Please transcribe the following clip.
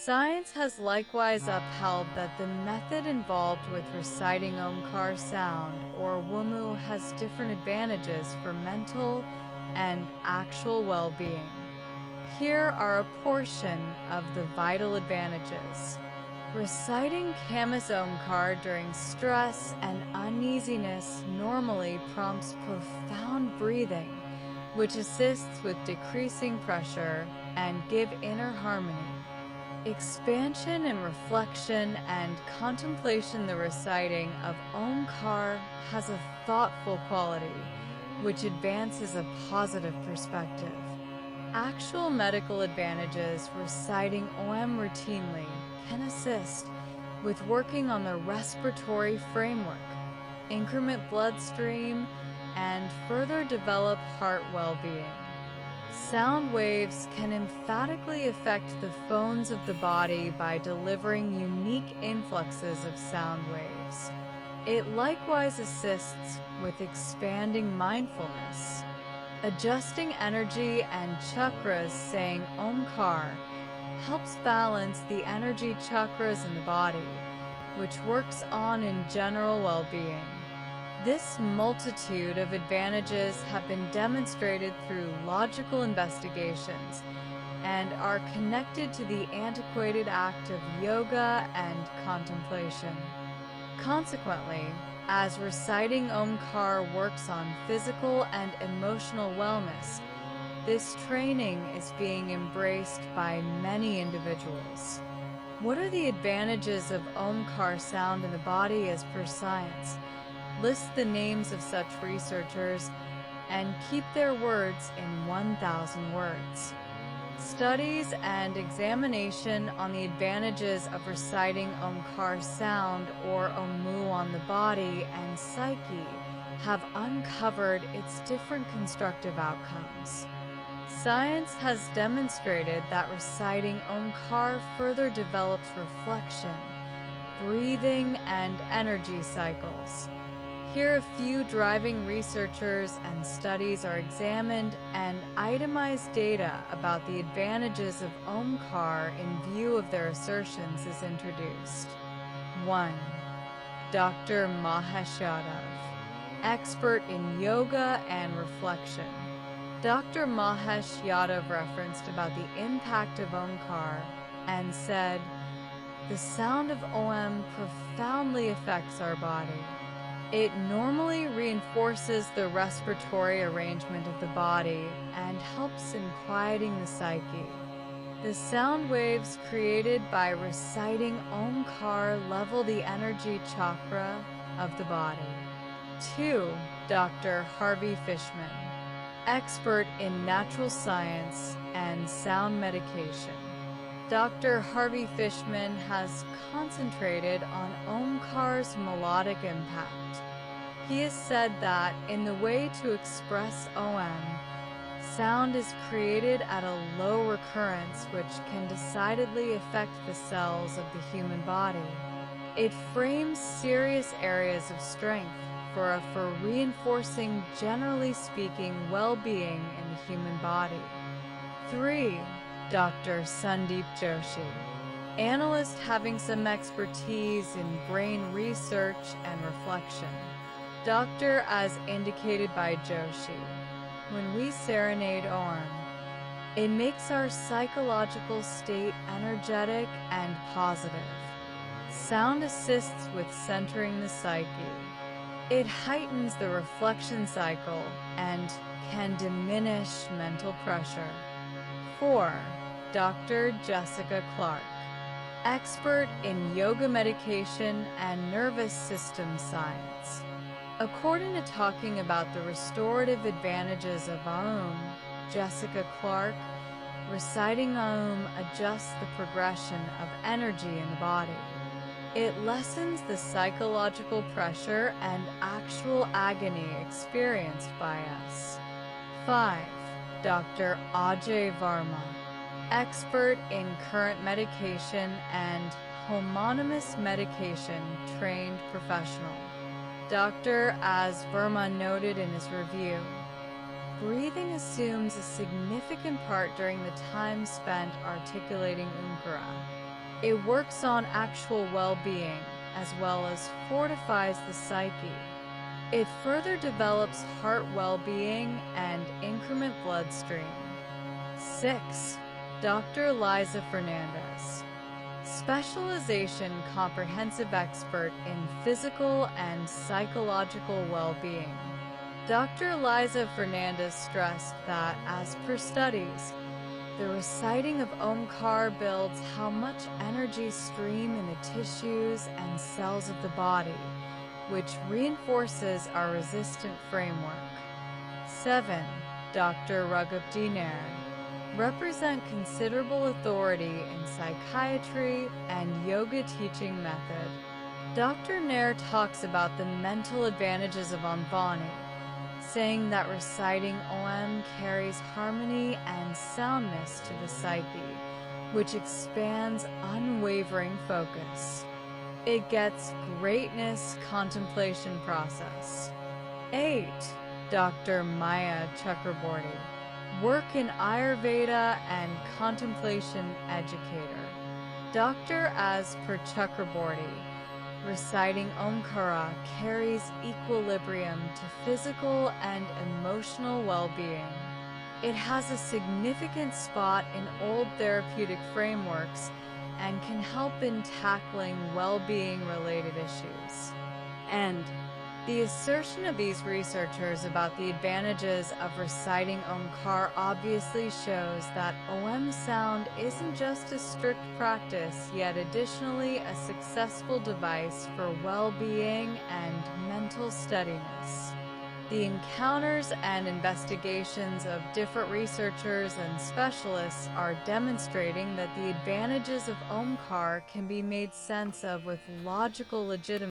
Science has likewise upheld that the method involved with reciting Omkar sound or Wumu has different advantages for mental and actual well-being. Here are a portion of the vital advantages. Reciting Kama's Omkar during stress and uneasiness normally prompts profound breathing, which assists with decreasing pressure and give inner harmony. Expansion and reflection and contemplation. The reciting of Omkar has a thoughtful quality, which advances a positive perspective. Actual medical advantages. Reciting OM routinely can assist with working on the respiratory framework, increment bloodstream, and further develop heart well-being. Sound waves can emphatically affect the phones of the body by delivering unique influxes of sound waves. It likewise assists with expanding mindfulness. Adjusting energy and chakras. Saying Omkar helps balance the energy chakras in the body, which works on in general well-being. This multitude of advantages have been demonstrated through logical investigations and are connected to the antiquated act of yoga and contemplation. Consequently, as reciting Omkar works on physical and emotional wellness, this training is being embraced by many individuals. What are the advantages of Omkar sound in the body as per science? List the names of such researchers and keep their words in 1,000 words. Studies and examination on the advantages of reciting Omkar sound or Omu on the body and psyche have uncovered its different constructive outcomes. Science has demonstrated that reciting Omkar further develops reflection, breathing, and energy cycles. Here, a few driving researchers and studies are examined, and itemized data about the advantages of Omkar in view of their assertions is introduced. 1. Dr. Mahesh Yadav, expert in yoga and reflection. Dr. Mahesh Yadav referenced about the impact of Omkar and said, "The sound of Om profoundly affects our body. It normally reinforces the respiratory arrangement of the body and helps in quieting the psyche. The sound waves created by reciting Omkar level the energy chakra of the body." 2. Dr. Harvey Fishman, expert in natural science and sound medication. Dr. Harvey Fishman has concentrated on Omkar's melodic impact. He has said that in the way to express OM, sound is created at a low recurrence which can decidedly affect the cells of the human body. It frames serious areas of strength for reinforcing, generally speaking, well-being in the human body. 3. Dr. Sandeep Joshi, analyst having some expertise in brain research and reflection. Doctor, as indicated by Joshi, when we serenade Om, it makes our psychological state energetic and positive. Sound assists with centering the psyche. It heightens the reflection cycle and can diminish mental pressure. 4. Dr. Jessica Clark, expert in yoga medication and nervous system science. According to talking about the restorative advantages of Aum, Jessica Clark, reciting Aum adjusts the progression of energy in the body. It lessens the psychological pressure and actual agony experienced by us. 5. Dr. Ajay Varma, expert in current medication and homonymous medication trained professional. Dr. As Verma noted in his review, breathing assumes a significant part during the time spent articulating Omkara. It works on actual well-being as well as fortifies the psyche. It further develops heart well-being and increment bloodstream. 6. Dr. Liza Fernandez. Specialization comprehensive expert in physical and psychological well-being. Dr. Liza Fernandez stressed that, as per studies, the reciting of Omkar builds how much energy stream in the tissues and cells of the body, which reinforces our resistant framework. 7. Dr. Raghav Diner. Represent considerable authority in psychiatry and yoga teaching method. Dr. Nair talks about the mental advantages of Omvani, saying that reciting Om carries harmony and soundness to the psyche, which expands unwavering focus. It gets greatness contemplation process. 8. Dr. Maya Chakraborty. Work in Ayurveda and contemplation educator. Dr. As per Chakraborty, reciting Omkara carries equilibrium to physical and emotional well-being. It has a significant spot in old therapeutic frameworks and can help in tackling well-being related issues. And the assertion of these researchers about the advantages of reciting Omkar obviously shows that Om sound isn't just a strict practice, yet additionally a successful device for well-being and mental steadiness. The encounters and investigations of different researchers and specialists are demonstrating that the advantages of Omkar can be made sense of with logical legitimacy.